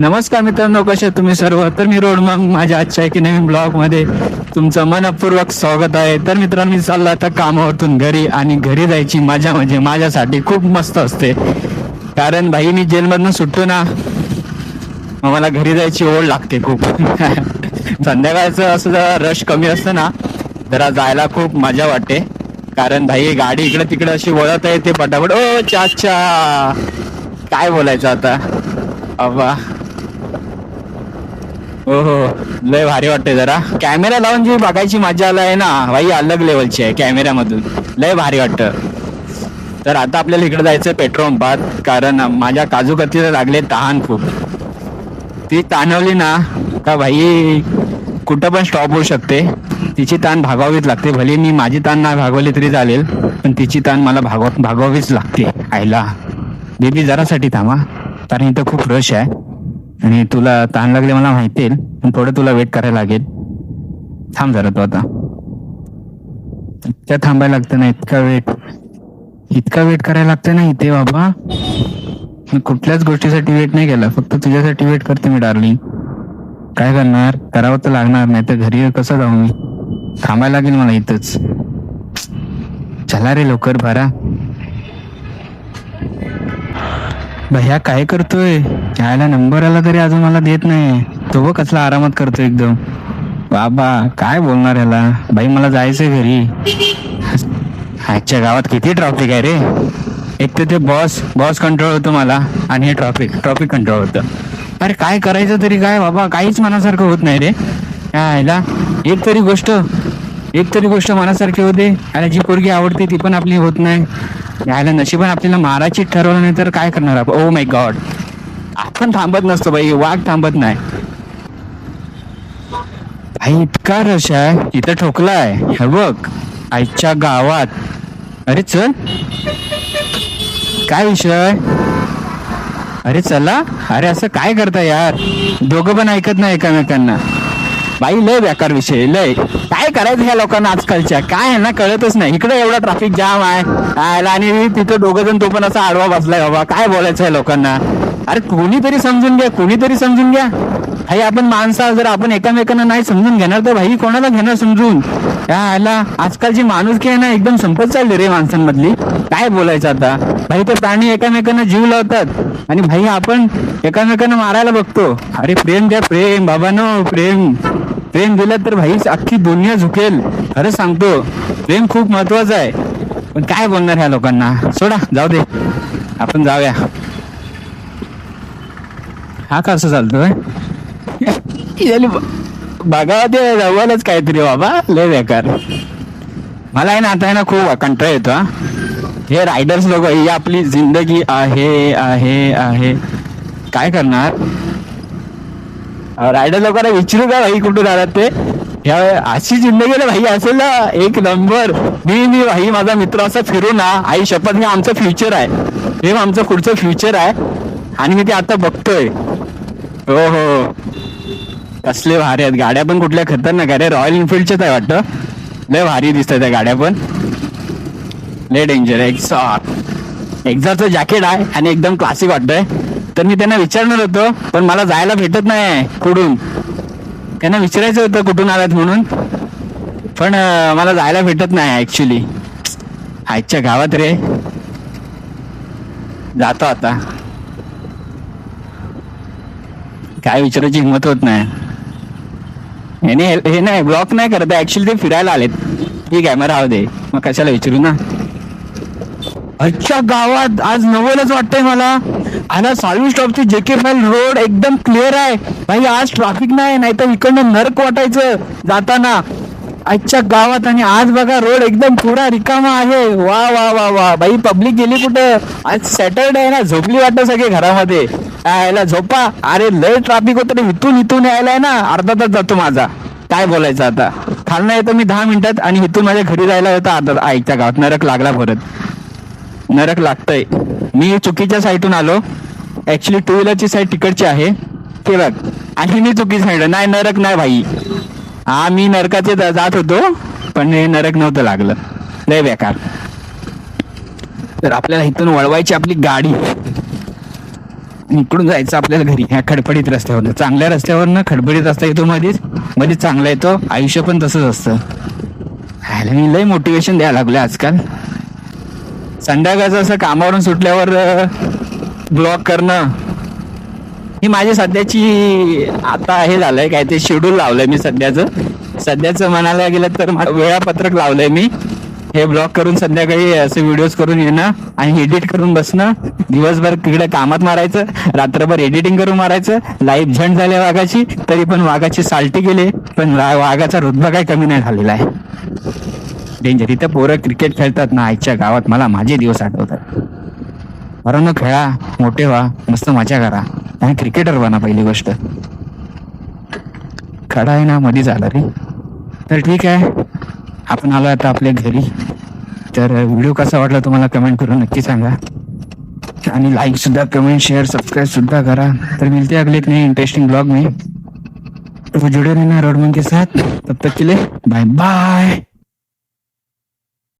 नमस्कार मित्रांनो, कसे आहात तुम्ही सर्व. तर मी रोड मग माझ्या आजच्या एक नवीन ब्लॉग मध्ये तुमचं मनपूर्वक स्वागत आहे. तर मित्रांनो, मी चाललो आता कामावरतून घरी, आणि घरी जायची मजा म्हणजे माझ्यासाठी खूप मस्त असते. कारण भाई मी जेलमधनं सुटतो ना, मग मला घरी जायची ओढ लागते खूप. संध्याकाळचं असं जरा रश कमी असतं ना, जरा जायला खूप मजा वाटते. कारण भाई गाडी इकडे तिकडे अशी वळत आहे ते पटापट. ओ चाचा, काय बोलायचं आता अबा. हो हो, लय भारी वाटते. जरा कॅमेरा लावून जी बघायची मजा आहे ना भाई, अलग लेवलची आहे. कॅमेऱ्यामधून लय भारी वाटतं. तर आता आपल्याला इकडे जायचं पेट्रोल पंपात, कारण माझ्या काजू कतलीला लागले तहान खूप. ती ताणवली ना का भाई कुठं पण स्टॉप होऊ शकते. तिची ताण भागवावीच लागते. भले मी माझी ताण नाही भागवली तरी चालेल, पण तिची ताण मला भागवावीच लागते. आईला बेबी जरासाठी थांबा, कारण इथं खूप रश आहे आणि तुला ताण लागले मला माहिती आहे, पण थोडं तुला वेट करायला लागेल. थांब जरा तू. आता त्या थांबायला लागतं ना, इतका वेट करायला लागतं ना इथे बाबा. मी कुठल्याच गोष्टीसाठी वेट नाही केला, फक्त तुझ्यासाठी वेट करते मी डार्लिंग. काय करणार, करावं तर लागणार, नाही तर घरी कसं जाऊ मी. थांबायला लागेल मला इथंच. चला रे लवकर भरा. भैया काय करतोय, यायला नंबर आला तरी अजून मला देत नाही. तो बघ कसला आरामात करतोय एकदम. बाबा काय बोलणार याला. भाई मला जायचंय घरी. आजच्या गावात किती ट्रॅफिक आहे रे. एक तर ते बॉस कंट्रोल होतो मला, आणि हे ट्रॉफिक कंट्रोल होतं. अरे काय करायचं तरी काय बाबा, काहीच मनासारखं होत नाही रे. यायला एक तरी गोष्ट मनासारखी होते, आणि जी पोरगी आवडते ती पण आपली होत नाही. यायला नशिबाने आपल्याला मारायची ठरवलं नाही तर काय करणार आपण. ओ माय गॉड, आपण थांबत नसतो बाई, वाघ थांबत नाही. भाई इतका रश आहे इथं, ठोकलाय हे बघ आईच्या गावात. अरे चल, काय विषय. अरे चला. अरे असं काय करता यार, दोघं पण ऐकत नाही एकमेकांना. बाई लय बेकार विषय. लय काय करायचं ह्या लोकांना आजकालच्या, काय आहे ना कळतच नाही. इकडे एवढा ट्रॅफिक जाम आहे, आणि तिथं दोघं जण, तो पण असा आडवा बसलाय बाबा. काय बोलायचं आहे लोकांना. अरे कोणीतरी समजून घ्या. भाई आपण माणसं, जर आपण एकमेकांना नाही समजून घेणार तर भाई कोणाला घेणार समजून. याला आजकालची माणुसकी आहे ना एकदम संपत चालली रे माणसांमधली. काय बोलायचं आता. भाई तर प्राणी एकमेकांना जीव लावतात, आणि भाई आपण एकमेकांना मारायला बघतो. अरे प्रेम द्या, प्रेम बाबांनो, प्रेम दिलं तर भाई अख्खी दुनिया झुकेल. खरं सांगतो, प्रेम खूप महत्वाचं आहे. पण काय बोलणार ह्या लोकांना. सोडा, जाऊ दे, आपण जाऊया. हा कसं चालतोय बघा, ते जवळच काहीतरी बाबा. लय बेकार. मला आहे ना आता आहे ना खूप कंटाळा येतो. हे रायडर्स लोक, ही आपली जिंदगी आहे. काय करणार रायडर लोकांना. विचारू का भाई कुठून आलात ते. अशी जिंदगी ना भाई असेल ना एक नंबर. मी भाई माझा मित्र असा फिरू ना, आई शपथ, हे आमचं फ्युचर आहे. हे आमचं पुढचं फ्युचर आहे, आणि मी ते आता बघतोय. हो, कसले भारी आहेत गाड्या पण. कुठल्या खतरनाक आहे रे, रॉयल एनफिल्डच्याच आहे वाटतं. लय भारी दिसतात त्या गाड्या पण, लय डेंजर. एक्झॉस्टचं जॅकेट आहे आणि एकदम क्लासिक वाटतंय. तर मी त्यांना विचारणार होतो, पण मला जायला भेटत नाही कुठून. त्यांना विचारायचं होतं कुठून आलात म्हणून, पण मला जायला भेटत नाही ऍक्च्युली. आजच्या गावात रे. जातो आता. काय विचारायची हिंमत होत नाही. हे नाही ब्लॉक नाही करत ऍक्च्युली, ते फिरायला आलेत. ठीक आहे, मग राहू दे, मग कशाला विचारू ना. अच्छा गावात आज नवलच वाटतंय मला. आता सालवी स्टॉपची JK फाईल रोड एकदम क्लिअर आहे भाई. आज ट्रॅफिक नाही तर इकडनं नरक वाटायचं जाताना. आजच्या गावात, आणि आज बघा रोड एकदम पुरा रिकामा आहे. वा वा वा वा भाई. पब्लिक गेली कुठं. आज सॅटरडे आहे ना, झोपली वाटतं सगळे घरामध्ये. यायला झोपा. अरे लय ट्रॅफिक होतं रे. इथून यायलाय ना अर्धा तास जातो माझा. काय बोलायचं आता. खालनं येतो मी 10 मिनिटात, आणि इथून माझ्या घरी जायला होतं अर्धा. आईच्या गावात नरक लागला. परत नरक लागतंय. मी चुकीच्या साईडून आलो ऍक्च्युली. 2 व्हीलरची साईड तिकडची आहे ते बघ, आणि मी चुकीची साईड. नाही नरक नाही भाई. मी नरकाचे जात होतो, पण हे नरक नव्हतं लागलं. लय बेकार. तर आपल्याला इथून वळवायची आपली गाडी. इकडून जायचं आपल्याला घरी ह्या खडपडीत रस्त्यावरनं. चांगल्या रस्त्यावरनं खडबडीत रस्ता येतो मध्येच चांगला येतो. आयुष्य पण तसंच असतं. ह्याला मी लय मोटिवेशन द्यायला लागलोय आजकाल. संध्याकाळचं असं कामावरून सुटल्यावर ब्लॉग करणं ही माझी सध्याची आता हे झालंय, काय ते शेड्यूल लावलंय मी सध्याचं म्हणायला गेलं तर वेळापत्रक लावलंय मी. हे ब्लॉग करून संध्याकाळी असे व्हिडिओज करून येणं आणि एडिट करून बसणं. दिवसभर तिकडे कामात मारायचं, रात्रभर एडिटिंग करून मारायचं. लाईफ झंड झाली वाघाची, तरी पण वाघाची साल्टी गेले, पण वाघाचा रुतबा काही कमी नाही झालेला आहे. डेंजर. इथं पोरं क्रिकेट खेळतात ना आईच्या गावात, मला माझे दिवस आठवतात. बरं ना, खेळा, मोठे व्हा, मस्त मजा करा आणि क्रिकेटर बना. पहिली गोष्ट खडा आहे ना मध्ये झाला रे. तर ठीक आहे, आपण आलो आता आपल्या घरी. तर व्हिडिओ कसा वाटला तुम्हाला कमेंट करून नक्की सांगा आणि लाईक सुद्धा, कमेंट, शेअर, सबस्क्राईब सुद्धा करा. तर मिलते अगले एक नए इंटरेस्टिंग ब्लॉग में. तो जुड़े रहना रोडमैन के साथ. तब तक के लिए बाय बाय.